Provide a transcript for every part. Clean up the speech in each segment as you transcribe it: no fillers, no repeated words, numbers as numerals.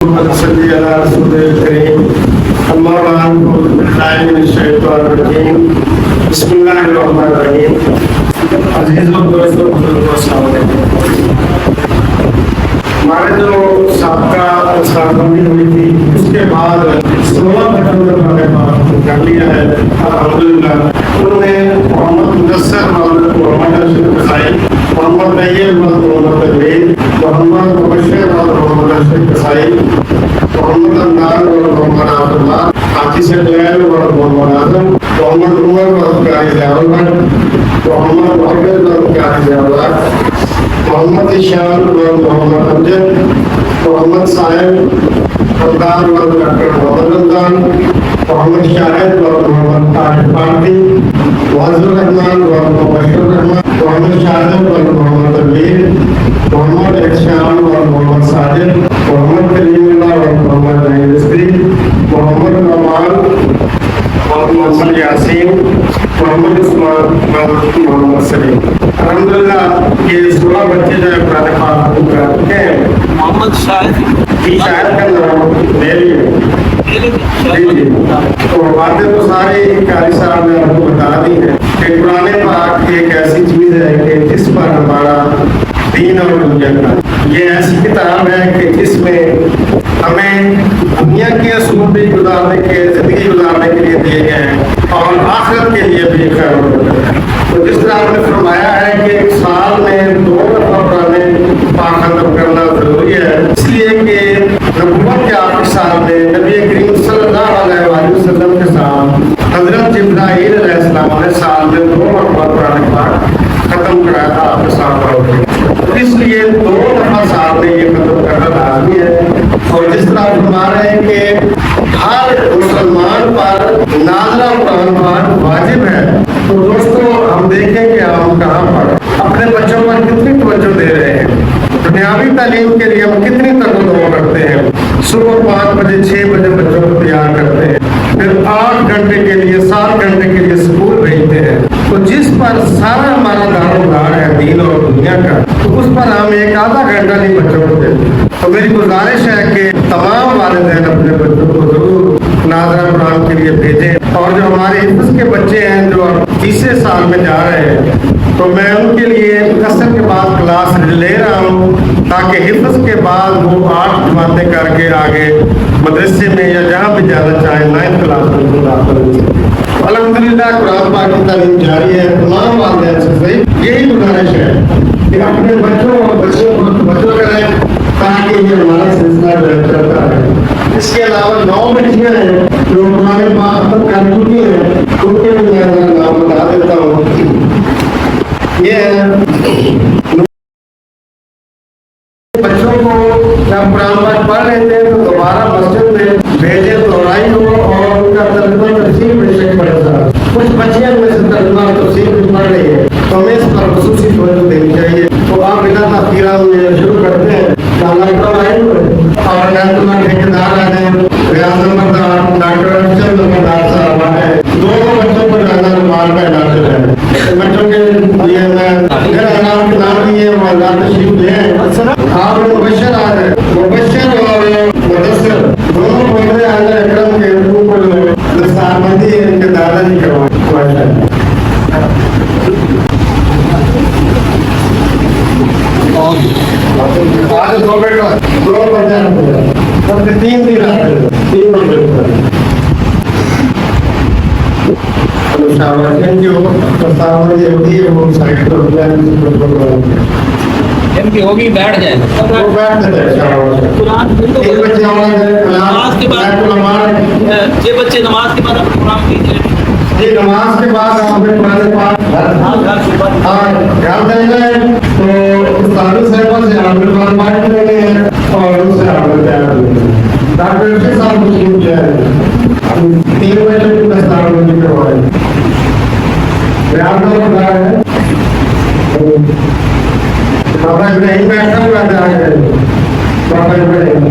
صلی اللہ رسول کریم اما بعد اعوذ باللہ من الشیطان الرجیم بسم اللہ الرحمن الرحیم. عزیزوں دوستوں بزرگوں السلام علیکم. ہمارے جو سابقہ سربراہی ہوئی تھی اس کے بعد 16 بچوں نے ہمارے پاس کر لیا ہے الحمدللہ. انہوں نے محمد مدثر محمد ارشد قصائی محمد طیب محمد طویل محمد مبشر محمد ارشد قصائی محمد انار محمد عبداللہ حاجی سے جلیل محمد اعظم محمد عمر قاری ضیاءاللہ محمد محمد قاری ضیاءاللہ محمد اشان محمد امجد محمد صاحب فردار ڈاکٹر محمد رمضان محمد شاہد محمد طاہر پارٹی معذ الرحمان محمد الرحمان محمد شاہد محمد طویل محمد احسان محمد ساجد محمد کریم اللہ محمد نعیم رزقی محمد نعمان محمد یاسین محمد عثمان محمد سلیم. الحمدللہ یہ 16 بچے جو ہے قرآن پاک کو کر چکے ہیں. محمد شاہد کا نام میری ہے جی. تو باتیں تو ساری قاری صاحب نے آپ کو بتا دی ہیں کہ قرآن پاک ایک ایسی چیز ہے کہ جس پر ہمارا دین اور دنیا کا یہ ایسی کتاب ہے کہ جس میں ہمیں دنیا کے اصول بھی گزارنے کے زندگی گزارنے کے لیے دیے گئے ہیں اور آخرت کے لیے بھی خیر ہوتا ہے. تو جس طرح آپ نے فرمایا ہے کہ ایک سال میں 2 دفعہ قرآن پاک ختم کرنا ضروری ہے اس لیے کہ نبوت کے آخری سال میں نبی کریم صلی اللہ علیہ وسلم کے ساتھ حضرت جبرائیل علیہ السلام نے سال میں 2 مرتبہ قرآن پاک ختم کرایا تھا آپ کے ساتھ. اس لیے 2 دفعہ سال میں یہ ختم کرنا لازمی ہے. اور جس طرح فرما رہے ہیں کہ ہر مسلمان پر نازلہ قرآن پاک واجب ہے. تو دوستو ہم دیکھیں کہ ہم کہاں پر اپنے بچوں پر کتنی توجہ دے رہے ہیں. دنیاوی تعلیم کے لیے ہم کتنی تقدم کرتے ہیں. صبح 5 بجے 6 بجے بچوں کو تیار کرتے ہیں پھر 8 گھنٹے کے لیے 7 گھنٹے کے لیے اسکول بھیجتے ہیں. تو جس پر سارا ہمارا دارومدار ہے دین اور دنیا کا تو اس پر ہم ایک آدھا گھنٹہ نہیں بچوں کو دیتے. تو میری گزارش ہے کہ تمام والدین اپنے بچوں کو ضرور ناظرہ قرآن کے لیے بھیجیں. اور جو ہمارے حفظ کے بچے ہیں جو 30 سال میں جا رہے ہیں تو میں ان کے لیے عصر کے بعد کلاس لے رہا ہوں تاکہ حفظ کے بعد وہ 8 جماعتیں کر کے آگے مدرسے میں یا جہاں بھی جانا چاہیں 9 کلاس میں داخل ہو سکیں. الحمدللہ قرآن پاک کی تعلیم جاری ہے. تمام والدین سے صحیح یہی گزارش ہے کہ اپنے بچوں اور بچوں کو توجہ کریں تاکہ یہ ہمارا سلسلہ چلتا رہے. اس کے علاوہ 9 بچیاں ہیں جو قرآن پاک ختم کر چکی ہیں ان کے بھی میں نام بتا دیتا ہوں. یہ بچوں کو جب قرآن پاک پڑھ لیتے ہیں تو دوبارہ مسجد میں بھیجے دوہرائی ہو اور ان کا ترجمہ تفسیر بے شک پڑھے گا. کچھ بچیاں میں سے ترجمہ تفسیر بھی پڑھ رہی ہے تو ہمیں اس پر خصوصی توجہ دینی چاہیے. تو آپ بنا تاخیر شروع کرتے ہیں. اور ٹھیکیدار آ جائیں ریاض نمبردار ڈاکٹر ارشد نمبردار صاحب آئے 2 بچوں کو زیادہ رومال کا ڈاکٹر ہے. بچوں کے لیے میں آپ کے نام لیے وہ اللہ تشریف لے آپ مبشر آ جائیں. مبشر اور مدثر دونوں بندے آ جائیں اکرم کے اوپر دستار بندی ہے ان کے دادا جی کروائیں. آج 2 بیٹا 2 بچے 3 دن ہوگی بیٹھ جائے یہ بچے نماز کے بعد قرآن جی نماز کے بعد آپ نے قرآن پاک گھر دینا ہے تو استاد صاحبہ سے آپ نے قرآن پاک لینے ہیں اور ان سے آپ نے تیار لینے ہیں. ڈاکٹر ارشد صاحب تشریف لے آئے 3 بجے کی دستار بندی کروائے. ریاض بتا ہے بابا ابراہیم بیٹھا ہوا جا ہے. بابا ابراہیم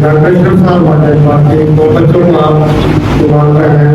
ڈاکٹر اشرف صاحب آ جائے. باقی 2 بچوں کو آپ دعا کر رہے ہیں.